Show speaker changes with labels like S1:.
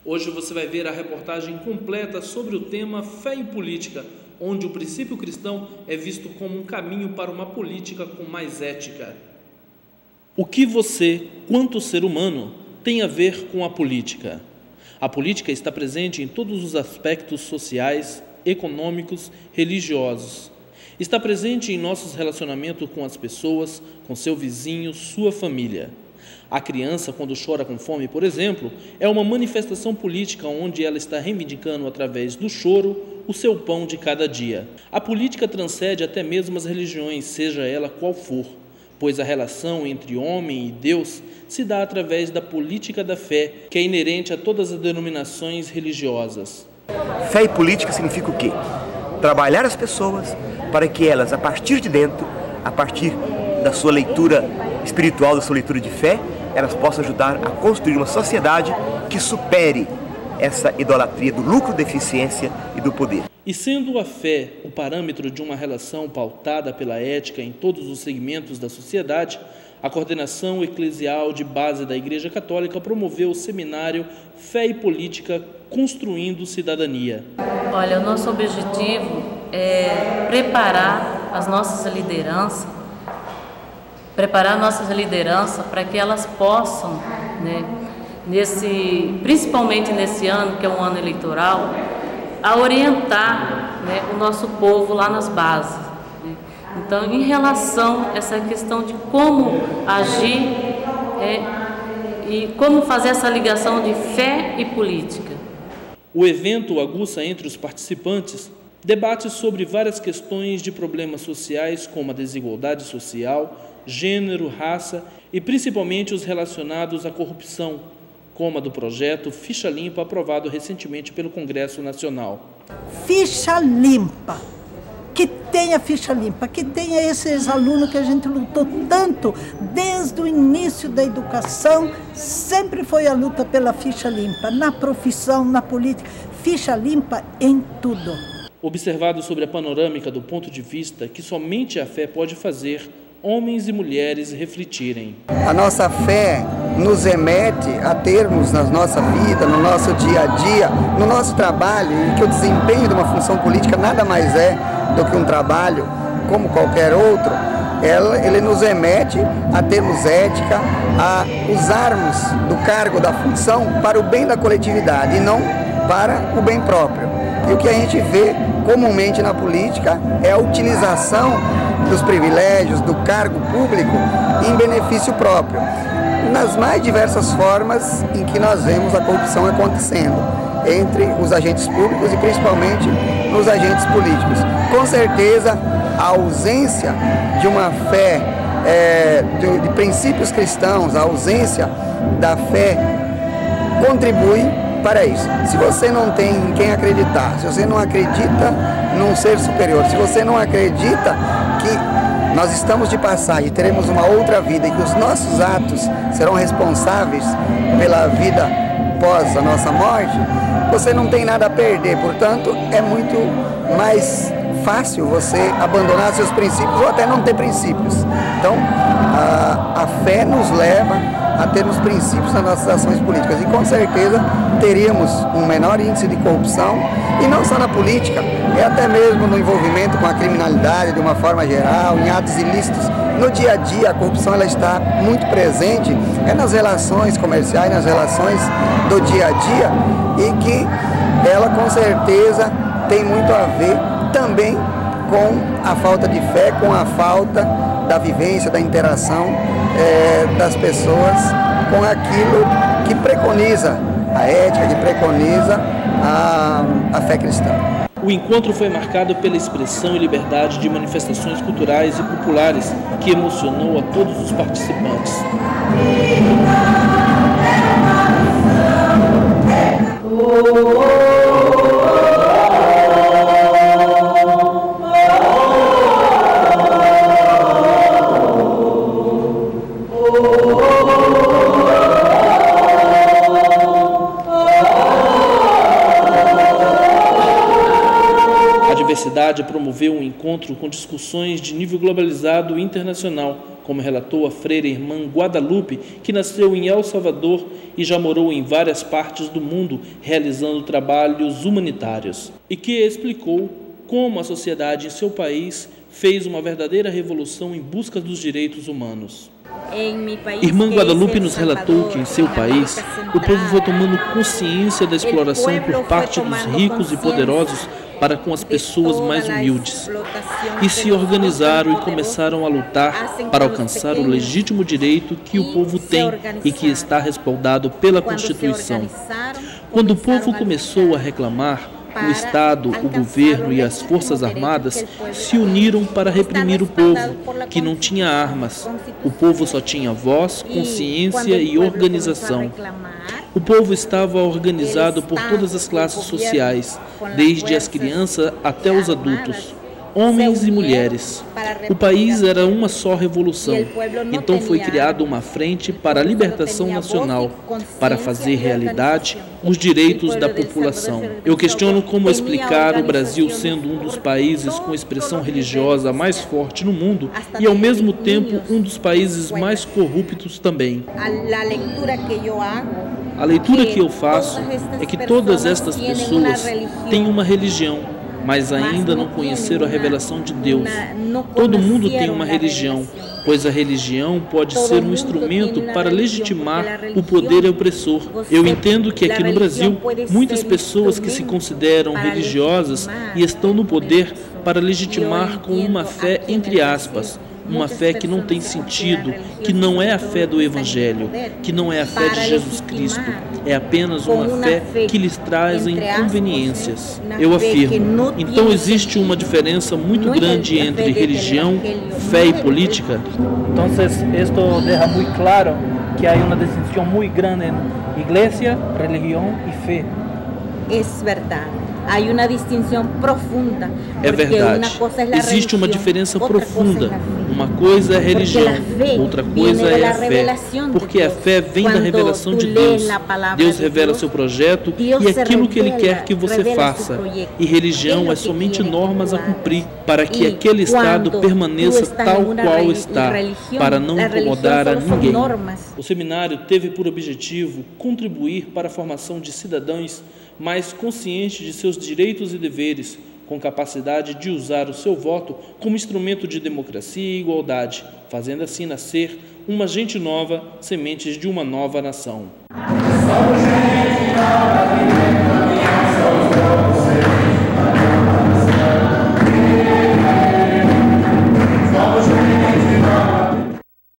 S1: Hoje você vai ver a reportagem completa sobre o tema Fé e Política, onde o princípio cristão é visto como um caminho para uma política com mais ética. O que você, quanto ser humano, tem a ver com a política? A política está presente em todos os aspectos sociais, econômicos, religiosos. Está presente em nossos relacionamentos com as pessoas, com seu vizinho, sua família. A criança, quando chora com fome, por exemplo, é uma manifestação política onde ela está reivindicando, através do choro, o seu pão de cada dia. A política transcende até mesmo as religiões, seja ela qual for, pois a relação entre homem e Deus se dá através da política da fé, que é inerente a todas as denominações religiosas.
S2: Fé e política significa o quê? Trabalhar as pessoas para que elas, a partir de dentro, a partir da sua leitura espiritual, da sua leitura de fé, elas possam ajudar a construir uma sociedade que supere essa idolatria do lucro, da eficiência e do poder.
S1: E sendo a fé o parâmetro de uma relação pautada pela ética em todos os segmentos da sociedade, a coordenação eclesial de base da Igreja Católica promoveu o seminário Fé e Política Construindo Cidadania.
S3: Olha, o nosso objetivo é preparar as nossas lideranças, para que elas possam, principalmente nesse ano, que é um ano eleitoral, a orientar o nosso povo lá nas bases. Então, em relação a essa questão de como agir e como fazer essa ligação de fé e política.
S1: O evento aguça entre os participantes debates sobre várias questões de problemas sociais, como a desigualdade social, gênero, raça e principalmente os relacionados à corrupção, como a do projeto Ficha Limpa, aprovado recentemente pelo Congresso Nacional.
S4: Ficha limpa, que tenha ficha limpa, que tenha esses alunos que a gente lutou tanto desde o início da educação, sempre foi a luta pela ficha limpa, na profissão, na política, ficha limpa em tudo.
S1: Observado sobre a panorâmica do ponto de vista que somente a fé pode fazer homens e mulheres refletirem.
S5: A nossa fé nos remete a termos na nossa vida, no nosso dia a dia, no nosso trabalho, em que o desempenho de uma função política nada mais é do que um trabalho como qualquer outro. Ele nos remete a termos ética, a usarmos do cargo, da função para o bem da coletividade e não para o bem próprio. E o que a gente vê comumente na política é a utilização dos privilégios, do cargo público em benefício próprio, nas mais diversas formas em que nós vemos a corrupção acontecendo entre os agentes públicos e principalmente nos agentes políticos. Com certeza, a ausência de uma fé, de princípios cristãos, a ausência da fé contribui para isso. Se você não tem em quem acreditar, se você não acredita num ser superior, se você não acredita que nós estamos de passagem, teremos uma outra vida e que os nossos atos serão responsáveis pela vida pós a nossa morte, você não tem nada a perder. Portanto, é muito mais fácil você abandonar seus princípios ou até não ter princípios. Então, a fé nos leva a termos princípios nas nossas ações políticas e com certeza teríamos um menor índice de corrupção e não só na política, é até mesmo no envolvimento com a criminalidade de uma forma geral, em atos ilícitos. No dia a dia a corrupção ela está muito presente, nas relações comerciais, nas relações do dia a dia e que ela com certeza tem muito a ver também com a falta de fé, com a falta da vivência, da interação das pessoas com aquilo que preconiza a ética, que preconiza a fé cristã.
S1: O encontro foi marcado pela expressão e liberdade de manifestações culturais e populares que emocionou a todos os participantes. A diversidade promoveu um encontro com discussões de nível globalizado e internacional, como relatou a freira irmã Guadalupe, que nasceu em El Salvador e já morou em várias partes do mundo realizando trabalhos humanitários, e que explicou como a sociedade em seu país fez uma verdadeira revolução em busca dos direitos humanos. Irmã Guadalupe nos relatou que em seu país o povo foi tomando consciência da exploração por parte dos ricos e poderosos para com as pessoas mais humildes, e se organizaram e começaram a lutar para alcançar o legítimo direito que o povo tem e que está respaldado pela Constituição. Quando o povo começou a reclamar, o Estado, o governo e as Forças Armadas se uniram para reprimir o povo, que não tinha armas. O povo só tinha voz, consciência e organização. O povo estava organizado por todas as classes sociais, desde as crianças até os adultos, homens e mulheres. O país era uma só revolução, então foi criada uma frente para a libertação nacional, para fazer realidade os direitos da população. Eu questiono como explicar o Brasil sendo um dos países com expressão religiosa mais forte no mundo e, ao mesmo tempo, um dos países mais corruptos também. A leitura que eu faço é que todas estas pessoas têm uma religião, mas ainda não conheceram a revelação de Deus. Todo mundo tem uma religião, pois a religião pode ser um instrumento para legitimar o poder opressor. Eu entendo que aqui no Brasil, muitas pessoas que se consideram religiosas e estão no poder para legitimar com uma fé, entre aspas, uma fé que não tem sentido, que não é a fé do Evangelho, que não é a fé de Jesus Cristo, é apenas uma fé que lhes traz inconveniências. Eu afirmo, então existe uma diferença muito grande entre religião, fé e política?
S6: Então, isto deixa muito claro que há uma distinção muito grande entre igreja, religião e fé.
S7: É verdade. Há uma distinção profunda.
S1: É verdade. Existe uma diferença profunda. Uma coisa é religião, outra coisa é a fé. Porque a fé vem da revelação de Deus. Deus revela seu projeto e aquilo que Ele quer que você faça. E religião é somente normas a cumprir para que aquele Estado permaneça tal qual está, para não incomodar a ninguém. O seminário teve por objetivo contribuir para a formação de cidadãos mais conscientes de seus direitos e deveres, com capacidade de usar o seu voto como instrumento de democracia e igualdade, fazendo assim nascer uma gente nova, sementes de uma nova nação.